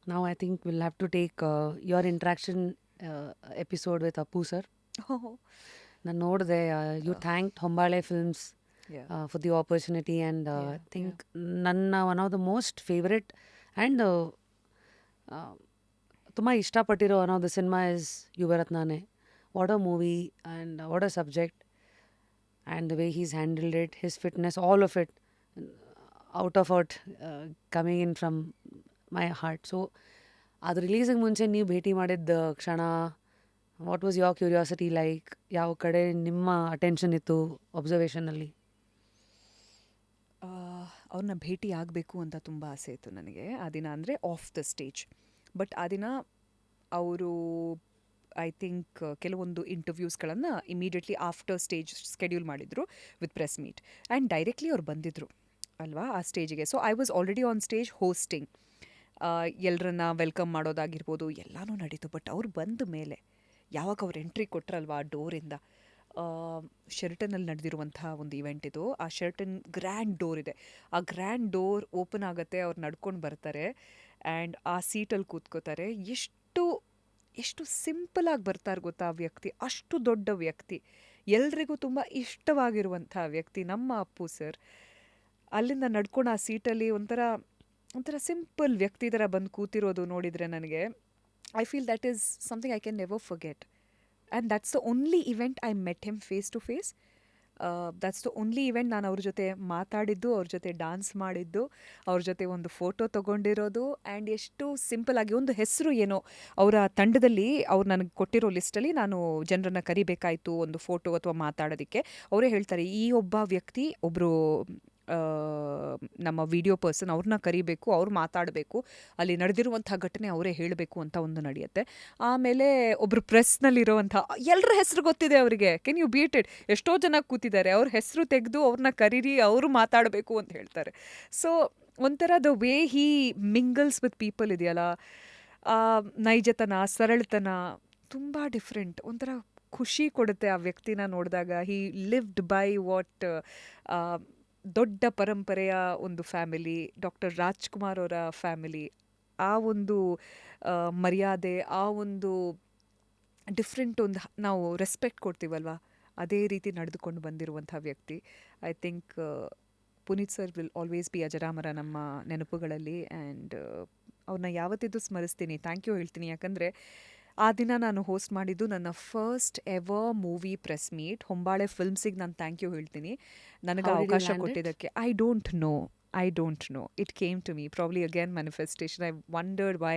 Now I think we'll have to take your interaction episode with Appu sir. Oh, ನಾನು ನೋಡಿದೆ you thanked Hombale Films yeah, for the opportunity and yeah, yeah. Think ನನ್ನ one of the most favourite and ತುಂಬ ಇಷ್ಟಪಟ್ಟಿರೋ one of the cinema is ಯುವರತ್ನಾನೆ. What a movie and what a subject and the way he's handled it, his fitness, all of it out of out coming in from my heart. So ಅದು ರಿಲೀಸಿಗೆ ಮುಂಚೆ ನೀವು ಭೇಟಿ ಮಾಡಿದ್ದ ಕ್ಷಣ, what was your curiosity like? ಯಾವ ಕಡೆ ನಿಮ್ಮ ಅಟೆನ್ಷನ್ ಇತ್ತು ಅಬ್ಸರ್ವೇಷನಲ್ಲಿ? ಅವ್ರನ್ನ ಭೇಟಿ ಆಗಬೇಕು ಅಂತ ತುಂಬ ಆಸೆ ಇತ್ತು ನನಗೆ ಆ ದಿನ, ಅಂದರೆ ಆಫ್ ದ ಸ್ಟೇಜ್. ಬಟ್ ಆ ದಿನ ಅವರು ಐ ಥಿಂಕ್ ಕೆಲವೊಂದು ಇಂಟರ್ವ್ಯೂಸ್ಗಳನ್ನು ಇಮಿಡಿಯೇಟ್ಲಿ ಆಫ್ಟರ್ ಸ್ಟೇಜ್ ಸ್ಕೆಡ್ಯೂಲ್ ಮಾಡಿದರು with press meet, and directly ಅವ್ರು ಬಂದಿದ್ದರು ಅಲ್ವಾ ಆ ಸ್ಟೇಜಿಗೆ. So I was already on stage hosting. ಎಲ್ಲರನ್ನ ವೆಲ್ಕಮ್ ಮಾಡೋದಾಗಿರ್ಬೋದು ಎಲ್ಲನೂ ನಡೀತು. ಬಟ್ ಅವ್ರು ಬಂದ ಮೇಲೆ ಯಾವಾಗ ಅವ್ರು ಎಂಟ್ರಿ ಕೊಟ್ರಲ್ವ ಆ ಡೋರಿಂದ, ಶೆರ್ಟನಲ್ಲಿ ನಡೆದಿರುವಂಥ ಒಂದು ಇವೆಂಟ್ ಇದು. ಆ ಶೆರ್ಟನ್ ಗ್ರ್ಯಾಂಡ್ ಡೋರ್ ಇದೆ, ಆ ಗ್ರ್ಯಾಂಡ್ ಡೋರ್ ಓಪನ್ ಆಗುತ್ತೆ, ಅವ್ರು ನಡ್ಕೊಂಡು ಬರ್ತಾರೆ ಆ್ಯಂಡ್ ಆ ಸೀಟಲ್ಲಿ ಕೂತ್ಕೋತಾರೆ. ಎಷ್ಟು ಸಿಂಪಲಾಗಿ ಬರ್ತಾರೆ ಗೊತ್ತಾ ಆ ವ್ಯಕ್ತಿ, ಅಷ್ಟು ದೊಡ್ಡ ವ್ಯಕ್ತಿ, ಎಲ್ರಿಗೂ ತುಂಬ ಇಷ್ಟವಾಗಿರುವಂಥ ವ್ಯಕ್ತಿ ನಮ್ಮ ಅಪ್ಪು ಸರ್. ಅಲ್ಲಿಂದ ನಡ್ಕೊಂಡು ಆ ಸೀಟಲ್ಲಿ ಒಂಥರ ಸಿಂಪಲ್ ವ್ಯಕ್ತಿ ಥರ ಬಂದು ಕೂತಿರೋದು ನೋಡಿದರೆ ನನಗೆ I feel that is something I can never forget. And that's the only event I met him face to face. That's the only event ನಾನು ಅವ್ರ ಜೊತೆ ಮಾತಾಡಿದ್ದು, ಅವ್ರ ಜೊತೆ ಡಾನ್ಸ್ ಮಾಡಿದ್ದು, ಅವ್ರ ಜೊತೆ ಒಂದು ಫೋಟೋ ತೊಗೊಂಡಿರೋದು. ಆ್ಯಂಡ್ ಎಷ್ಟು ಸಿಂಪಲ್ ಆಗಿ ಒಂದು ಹೆಸರು ಏನೋ ಅವರ ತಂಡದಲ್ಲಿ ಅವ್ರು ನನಗೆ ಕೊಟ್ಟಿರೋ ಲಿಸ್ಟಲ್ಲಿ ನಾನು ಜನರನ್ನು ಕರಿಬೇಕಾಯಿತು ಒಂದು ಫೋಟೋ ಅಥವಾ ಮಾತಾಡೋದಕ್ಕೆ. ಅವರೇ ಹೇಳ್ತಾರೆ, ಈ ಒಬ್ಬ ವ್ಯಕ್ತಿ ಒಬ್ಬರು ನಮ್ಮ ವಿಡಿಯೋ ಪರ್ಸನ್, ಅವ್ರನ್ನ ಕರಿಬೇಕು, ಅವ್ರು ಮಾತಾಡಬೇಕು, ಅಲ್ಲಿ ನಡೆದಿರುವಂಥ ಘಟನೆ ಅವರೇ ಹೇಳಬೇಕು ಅಂತ ಒಂದು ನಡೆಯುತ್ತೆ. ಆಮೇಲೆ ಒಬ್ಬರು ಪ್ರೆಸ್ನಲ್ಲಿರೋವಂಥ ಎಲ್ಲರ ಹೆಸರು ಗೊತ್ತಿದೆ ಅವರಿಗೆ, ಕೆನ್ ಯು ಬೀಟ್ ಇಟ್? ಎಷ್ಟೋ ಜನ ಕೂತಿದ್ದಾರೆ, ಅವ್ರ ಹೆಸರು ತೆಗೆದು ಅವ್ರನ್ನ ಕರೀರಿ, ಅವರು ಮಾತಾಡಬೇಕು ಅಂತ ಹೇಳ್ತಾರೆ. ಸೊ ಒಂಥರ the way he mingles with people ಇದೆಯಲ್ಲ, ಆ ನೈಜತನ, ಸರಳತನ ತುಂಬ ಡಿಫ್ರೆಂಟ್. ಒಂಥರ ಖುಷಿ ಕೊಡುತ್ತೆ ಆ ವ್ಯಕ್ತಿನ ನೋಡಿದಾಗ. ಹಿ ಲಿವ್ಡ್ ಬೈ ವಾಟ್ ದೊಡ್ಡ ಪರಂಪರೆಯ ಒಂದು ಫ್ಯಾಮಿಲಿ, ಡಾಕ್ಟರ್ ರಾಜ್ಕುಮಾರ್ ಅವರ ಫ್ಯಾಮಿಲಿ, ಆ ಒಂದು ಮರ್ಯಾದೆ, ಆ ಒಂದು ಡಿಫ್ರೆಂಟ್ ಒಂದು ನಾವು ರೆಸ್ಪೆಕ್ಟ್ ಕೊಡ್ತೀವಲ್ವ, ಅದೇ ರೀತಿ ನಡೆದುಕೊಂಡು ಬಂದಿರುವಂಥ ವ್ಯಕ್ತಿ. I think Puneeth sir will always be ಅಜರಾಮರ ನಮ್ಮ ನೆನಪುಗಳಲ್ಲಿ. ಆ್ಯಂಡ್ ಅವ್ರನ್ನ ಯಾವತ್ತಿದ್ದು ಸ್ಮರಿಸ್ತೀನಿ, ಥ್ಯಾಂಕ್ ಯು ಹೇಳ್ತೀನಿ. ಯಾಕಂದರೆ ಆ ದಿನ ನಾನು ಹೋಸ್ಟ್ ಮಾಡಿದ್ದು ನನ್ನ first ever movie press meet. Hombale ಫಿಲ್ಮ್ಸಿಗೆ ನಾನು ಥ್ಯಾಂಕ್ ಯು ಹೇಳ್ತೀನಿ ನನಗೆ How did you ಅವಕಾಶ land it? ಕೊಟ್ಟಿದ್ದಕ್ಕೆ. I don't know. It came to me. Probably again manifestation. I wondered why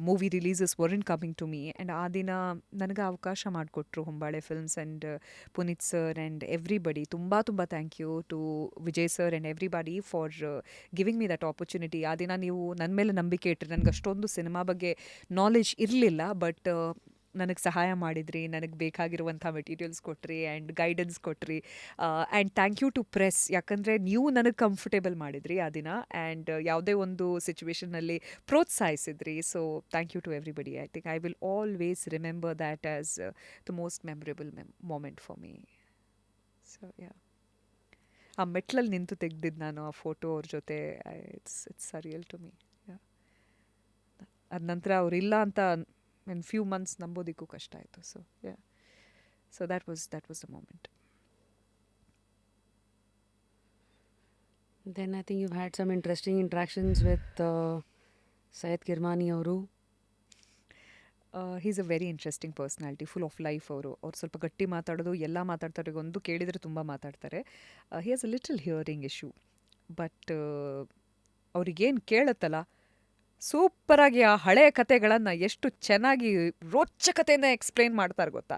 movie releases weren't coming to me. And ಆ ದಿನ ನನಗೆ ಅವಕಾಶ ಮಾಡಿಕೊಟ್ರು Hombale Films and Puneeth sir and everybody. ತುಂಬ thank you to Vijay sir and everybody for giving me that opportunity. ಆ ದಿನ ನೀವು ನನ್ನ ಮೇಲೆ ನಂಬಿಕೆ ಇಟ್ಟರೆ, ನನಗೆ ಅಷ್ಟೊಂದು ಸಿನಿಮಾ ಬಗ್ಗೆ ನಾಲೆಜ್ ಇರಲಿಲ್ಲ, ಬಟ್ ನನಗೆ ಸಹಾಯ ಮಾಡಿದ್ರಿ, ನನಗೆ ಬೇಕಾಗಿರುವಂಥ ಮೆಟೀರಿಯಲ್ಸ್ ಕೊಟ್ರಿ ಆ್ಯಂಡ್ ಗೈಡೆನ್ಸ್ ಕೊಟ್ರಿ. And thank you to press, ಯಾಕಂದರೆ ನೀವು ನನಗೆ ಕಂಫರ್ಟೇಬಲ್ ಮಾಡಿದ್ರಿ ಆ ದಿನ, ಆ್ಯಂಡ್ ಯಾವುದೇ ಒಂದು ಸಿಚುವೇಷನ್ನಲ್ಲಿ ಪ್ರೋತ್ಸಾಹಿಸಿದ್ರಿ. So thank you to everybody. I think I will always remember that as the most memorable moment for me. So yeah, ಆ ಮೆಟ್ಲಲ್ಲಿ ನಿಂತು ತೆಗ್ದಿದ್ದು ನಾನು ಆ ಫೋಟೋ ಅವ್ರ ಜೊತೆ. It's surreal to me. ಅದ ನಂತರ ಅವರಿಲ್ಲ ಅಂತ ಇನ್ ಫ್ಯೂ ಮಂತ್ಸ್ ನಂಬೋದಿಕ್ಕೂ ಕಷ್ಟ ಆಯಿತು. So yeah, so that was the moment. Then I think you've had some interesting interactions with Syed Kirmani ಅವರು. He's a very interesting personality, full of life. ಅವ್ರು ಸ್ವಲ್ಪ ಗಟ್ಟಿ ಮಾತಾಡೋದು, ಎಲ್ಲ ಮಾತಾಡ್ತಾರೆ, ಒಂದು ಕೇಳಿದರೆ ತುಂಬ ಮಾತಾಡ್ತಾರೆ. He has a little hearing issue, but ಅವ್ರಿಗೇನು ಕೇಳುತ್ತಲ್ಲ, ಸೂಪರಾಗಿ ಆ ಹಳೆಯ ಕತೆಗಳನ್ನು ಎಷ್ಟು ಚೆನ್ನಾಗಿ ರೋಚಕತೆಯಿಂದ ಎಕ್ಸ್ಪ್ಲೇನ್ ಮಾಡ್ತಾರೆ ಗೊತ್ತಾ.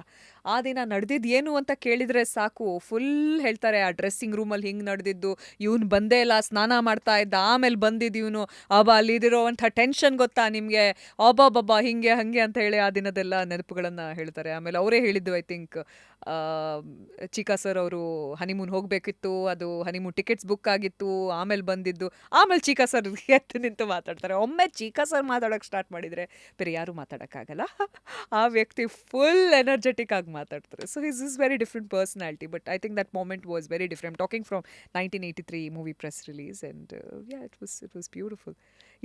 ಆ ದಿನ ನಡೆದಿದ್ದು ಏನು ಅಂತ ಕೇಳಿದರೆ ಸಾಕು, ಫುಲ್ ಹೇಳ್ತಾರೆ. ಆ ಡ್ರೆಸ್ಸಿಂಗ್ ರೂಮಲ್ಲಿ ಹಿಂಗೆ ನಡೆದಿದ್ದು, ಇವನು ಬಂದೇ ಇಲ್ಲ, ಸ್ನಾನ ಮಾಡ್ತಾ ಇದ್ದ, ಆಮೇಲೆ ಬಂದಿದ್ದು ಇವನು, ಅಲ್ಲಿದಿರೋವಂಥ ಟೆನ್ಷನ್ ಗೊತ್ತಾ ನಿಮಗೆ, ಅಬ್ಬಬ್ಬಬ್ಬ ಹಿಂಗೆ ಹಾಗೆ ಅಂತ ಹೇಳಿ ಆ ದಿನದೆಲ್ಲ ನೆನಪುಗಳನ್ನು ಹೇಳ್ತಾರೆ. ಆಮೇಲೆ ಅವರೇ ಹೇಳಿದ್ದು, ಐ ಥಿಂಕ್ ಚಿಕಾ ಸರ್ ಅವರು ಹನಿಮೂನ್ ಹೋಗಬೇಕಿತ್ತು, ಅದು ಹನಿಮೂನ್ ಟಿಕೆಟ್ಸ್ ಬುಕ್ ಆಗಿತ್ತು, ಆಮೇಲೆ ಬಂದಿದ್ದು, ಆಮೇಲೆ ಚಿಕಾ ಸರ್ ಎದ್ದು ನಿಂತು ಮಾತಾಡ್ತಾರೆ. ಒಮ್ಮೆ ಚಿಕಾ ಸರ್ ಮಾತಾಡೋಕ್ಕೆ ಸ್ಟಾರ್ಟ್ ಮಾಡಿದರೆ ಬೇರೆ ಯಾರೂ ಮಾತಾಡೋಕ್ಕಾಗಲ್ಲ. ಆ ವ್ಯಕ್ತಿ ಫುಲ್ ಎನರ್ಜೆಟಿಕ್ ಆಗಿ ಮಾತಾಡ್ತಾರೆ. So his is very different personality. But I think that moment was very different. Talking from 1983 movie press release and it was beautiful.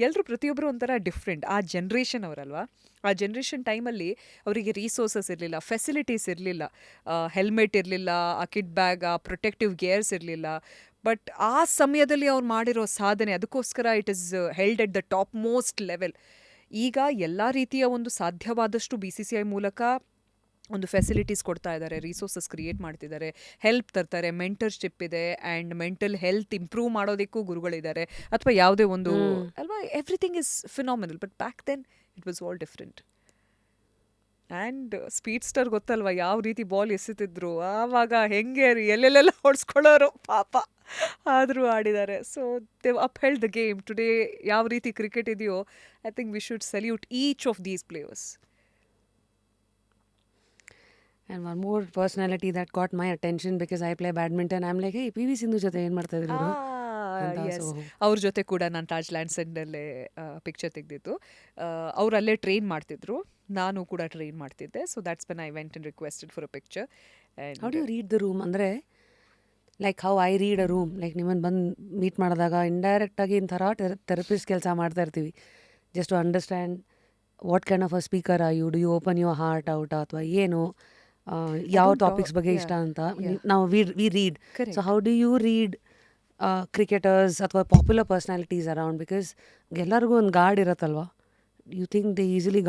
ಎಲ್ಲರೂ ಪ್ರತಿಯೊಬ್ಬರು ಒಂಥರ ಡಿಫ್ರೆಂಟ್. ಆ ಜನ್ರೇಷನ್ ಅವರಲ್ವಾ, ಆ ಜನ್ರೇಷನ್ ಟೈಮಲ್ಲಿ ಅವರಿಗೆ ರಿಸೋರ್ಸಸ್ ಇರಲಿಲ್ಲ, ಫೆಸಿಲಿಟೀಸ್ ಇರಲಿಲ್ಲ, ಹೆಲ್ಮೆಟ್ ಇರಲಿಲ್ಲ, ಆ ಕಿಡ್ ಬ್ಯಾಗ್, ಆ ಪ್ರೊಟೆಕ್ಟಿವ್ ಗೇರ್ಸ್ ಇರಲಿಲ್ಲ. ಬಟ್ ಆ ಸಮಯದಲ್ಲಿ ಅವ್ರು ಮಾಡಿರೋ ಸಾಧನೆ, ಅದಕ್ಕೋಸ್ಕರ it is held at the top most level. ಈಗ ಎಲ್ಲ ರೀತಿಯ ಒಂದು ಸಾಧ್ಯವಾದಷ್ಟು BCCI ಮೂಲಕ ಒಂದು ಫೆಸಿಲಿಟೀಸ್ ಕೊಡ್ತಾ ಇದ್ದಾರೆ, ರಿಸೋರ್ಸಸ್ ಕ್ರಿಯೇಟ್ ಮಾಡ್ತಿದ್ದಾರೆ, ಹೆಲ್ಪ್ ತರ್ತಾರೆ, ಮೆಂಟರ್ಶಿಪ್ ಇದೆ, ಆ್ಯಂಡ್ ಮೆಂಟಲ್ ಹೆಲ್ತ್ ಇಂಪ್ರೂವ್ ಮಾಡೋದಕ್ಕೂ ಗುರುಗಳಿದ್ದಾರೆ, ಅಥವಾ ಯಾವುದೇ ಒಂದು ಅಲ್ವಾ, everything is phenomenal. But back then it was all different. And speed star ಗೊತ್ತಲ್ವ ಯಾವ ರೀತಿ ಬಾಲ್ ಎಸೆತಿದ್ರು, ಆವಾಗ ಹೆಂಗೆ ಎಲ್ಲೆಲ್ಲೆಲ್ಲ ಹೊಡ್ಸ್ಕೊಳ್ಳೋರು ಪಾಪ, ಆದರೂ ಆಡಿದ್ದಾರೆ. So they up held the game. Today ಯಾವ ರೀತಿ ಕ್ರಿಕೆಟ್ ಇದೆಯೋ, I think we should salute each of these players. And one more personality that caught my attention because I play badminton. I'm like, hey, PV Sindhu ಜೊತೆ ಏನು ಮಾಡ್ತಾ ಇದ್ರು ಇವ್ರು ಅಂತ. S, ಅವ್ರ ಜೊತೆ ಕೂಡ ನಾನು ತಾಜ್ ಲ್ಯಾಂಡ್ಸ್ ಎಂಡಲ್ಲೇ ಪಿಕ್ಚರ್ ತೆಗೆದಿದ್ದು. ಅವ್ರು ಅಲ್ಲೇ ಟ್ರೈನ್ ಮಾಡ್ತಿದ್ರು, ನಾನು ಕೂಡ ಟ್ರೈನ್ ಮಾಡ್ತಿದ್ದೆ. So that's when I went and requested for a picture. How do you read the room? ಅಂದರೆ like how I read a room, like ನಿಮ್ಮನ್ನು ಬಂದು ಮೀಟ್ ಮಾಡಿದಾಗ ಇಂಡೈರೆಕ್ಟಾಗಿ ಇಂಥರ ಥೆರಪಿಸ್ಟ್ ಕೆಲಸ ಮಾಡ್ತಾ ಇರ್ತೀವಿ, just to understand what kind of a speaker are you, do you open your heart out, ಅಥವಾ ಏನು ಯಾವ ಟಾಪಿಕ್ಸ್ ಬಗ್ಗೆ ಇಷ್ಟ ಅಂತ ನಾವು we read. So how do you read cricketers ಅಥವಾ ಪಾಪ್ಯುಲರ್ ಪರ್ಸ್ನಾಲಿಟೀಸ್ ಅರೌಂಡ್? ಬಿಕಾಸ್ ಎಲ್ಲರಿಗೂ ಒಂದು ಗಾರ್ಡ್ ಇರುತ್ತಲ್ವ. You think they easily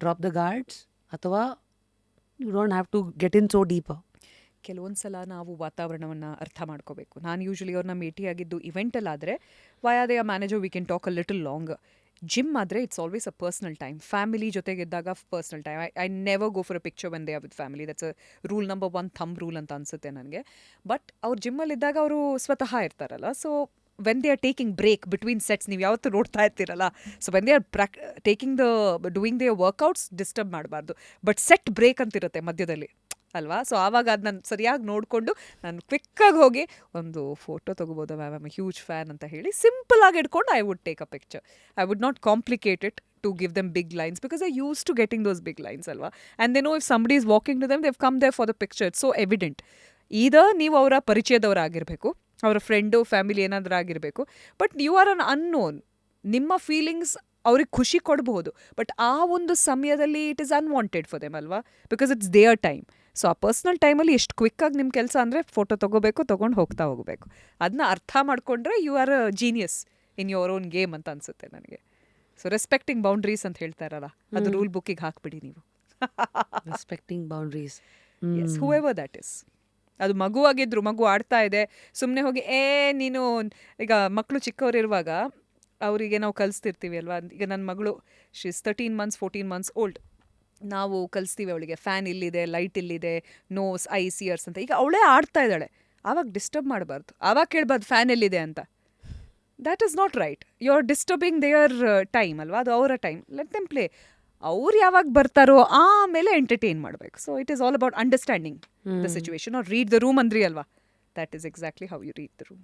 drop the guards, ಅಥವಾ you don't have to get in so deep? ಕೆಲವೊಂದು ಸಲ ನಾವು ವಾತಾವರಣವನ್ನು ಅರ್ಥ ಮಾಡ್ಕೋಬೇಕು. ನಾನು ಯೂಶ್ವಲಿ ಅವ್ರನ್ನ ಭೇಟಿಯಾಗಿದ್ದು ಇವೆಂಟಲ್ಲಾದರೆ via they manager we can talk a little long. Gym ಆದರೆ it's always a personal time. Family ಜೊತೆಗಿದ್ದಾಗ personal time. I never go for a picture when they are with family. That's a rule number 1 thumb rule ಅಂತ ಅನಿಸುತ್ತೆ ನನಗೆ. But ಅವ್ರು ಜಿಮ್ಮಲ್ಲಿದ್ದಾಗ ಅವರು ಸ್ವತಃ ಇರ್ತಾರಲ್ಲ, so when they are taking break between sets, ನೀವು ಯಾವತ್ತೂ ನೋಡ್ತಾ ಇರ್ತೀರಲ್ಲ, so when they are taking doing they workouts disturb ಮಾಡಬಾರ್ದು. ಬಟ್ ಸೆಟ್ ಬ್ರೇಕ್ ಅಂತಿರುತ್ತೆ ಮಧ್ಯದಲ್ಲಿ ಅಲ್ವಾ, ಸೊ ಆವಾಗ ಅದು ನಾನು ಸರಿಯಾಗಿ ನೋಡಿಕೊಂಡು ನಾನು ಕ್ವಿಕ್ಕಾಗಿ ಹೋಗಿ ಒಂದು ಫೋಟೋ ತೊಗೋಬೋದು, ma'am I am huge fan ಅಂತ ಹೇಳಿ ಸಿಂಪಲಾಗಿ ಇಟ್ಕೊಂಡು I would take a picture. I would not complicate it to give them big lines, because I use to getting those big lines ಅಲ್ವಾ. And they know if somebody is walking to them, they have come there for the picture. It's so evident. Either ನೀವು ಅವರ ಪರಿಚಯದವರಾಗಿರಬೇಕು, ಅವರ friend family ಏನಾದರೂ ಆಗಿರಬೇಕು, but you are un unknown. ನಿಮ್ಮ feelings ಅವ್ರಿಗೆ ಖುಷಿ ಕೊಡಬಹುದು, ಬಟ್ ಆ ಒಂದು ಸಮಯದಲ್ಲಿ it is unwanted for them ಅಲ್ವಾ, because it's their time. So ಆ ಪರ್ಸ್ನಲ್ ಟೈಮಲ್ಲಿ ಎಷ್ಟು ಕ್ವಿಕ್ಕಾಗಿ ನಿಮ್ಮ ಕೆಲಸ ಅಂದರೆ ಫೋಟೋ ತೊಗೋಬೇಕು, ತೊಗೊಂಡು ಹೋಗ್ತಾ ಹೋಗಬೇಕು. ಅದನ್ನ ಅರ್ಥ ಮಾಡಿಕೊಂಡ್ರೆ you are a genius in your own game ಅಂತ ಅನಿಸುತ್ತೆ ನನಗೆ. ಸೊ ರೆಸ್ಪೆಕ್ಟಿಂಗ್ ಬೌಂಡ್ರೀಸ್ ಅಂತ ಹೇಳ್ತಾರಲ್ಲ, ಅದು ರೂಲ್ ಬುಕ್ಕಿಗೆ ಹಾಕ್ಬಿಡಿ ನೀವು. Respecting boundaries, yes, whoever that is. ಅದು ಮಗುವಾಗಿದ್ರು, ಮಗು ಆಡ್ತಾ ಇದೆ, ಸುಮ್ಮನೆ ಹೋಗಿ ನೀನು ಈಗ ಮಕ್ಕಳು ಚಿಕ್ಕವರಿರುವಾಗ ಅವರಿಗೆ ನಾವು ಕಲಿಸ್ತಿರ್ತೀವಿ ಅಲ್ವಾ. ಈಗ ನನ್ನ ಮಗಳು she is 13 months 14 months old. ನಾವು ಕಲಿಸ್ತೀವಿ ಅವಳಿಗೆ ಫ್ಯಾನ್ ಇಲ್ಲಿದೆ, ಲೈಟ್ ಇಲ್ಲಿದೆ, ನೋಸ್, ಐಸ್, ಇಯರ್ಸ್ ಅಂತ. ಈಗ ಅವಳೇ ಆಡ್ತಾ ಇದ್ದಾಳೆ, ಆವಾಗ ಡಿಸ್ಟರ್ಬ್ ಮಾಡಬಾರ್ದು, ಆವಾಗ ಕೇಳಬಾರ್ದು ಫ್ಯಾನ್ ಎಲ್ಲಿದೆ ಅಂತ. That is not right. You are disturbing their time ಅಲ್ವಾ, ಅದು ಅವರ ಟೈಮ್. Let them play. ಅವ್ರು ಯಾವಾಗ ಬರ್ತಾರೋ ಆಮೇಲೆ ಎಂಟರ್ಟೈನ್ ಮಾಡಬೇಕು. So it is all about understanding the situation. Or read the room ಅಂದ್ರಿ ಅಲ್ವಾ, that is exactly how you read the room.